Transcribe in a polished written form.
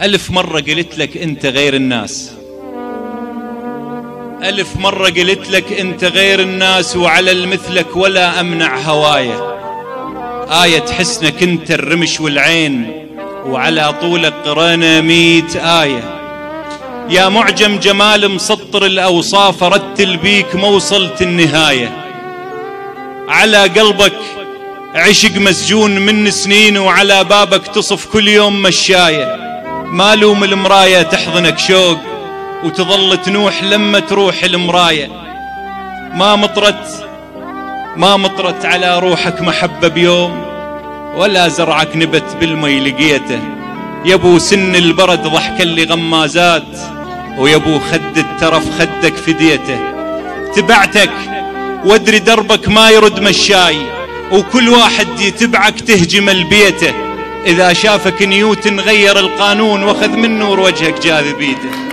ألف مرة قلت لك أنت غير الناس، ألف مرة قلت لك أنت غير الناس، وعلى المثلك ولا أمنع هواية. آية حسنك أنت الرمش والعين، وعلى طولك قرأنا 100 آية. يا معجم جمال مسطر الأوصاف، رتل بيك ما وصلت النهاية. على قلبك عشق مسجون من سنين، وعلى بابك تصف كل يوم مشاية. ما لوم المراية تحضنك شوق، وتظل تنوح لما تروح المراية. ما مطرت على روحك محبة بيوم، ولا زرعك نبت بالمي لقيته. يبو سن البرد ضحك اللي غمازات، ويبو خد الترف خدك فديته. تبعتك وادري دربك ما يرد مشاي، وكل واحد يتبعك تهجم البيته. إذا شافك نيوتن غير القانون، واخذ من نور وجهك جاذبيته.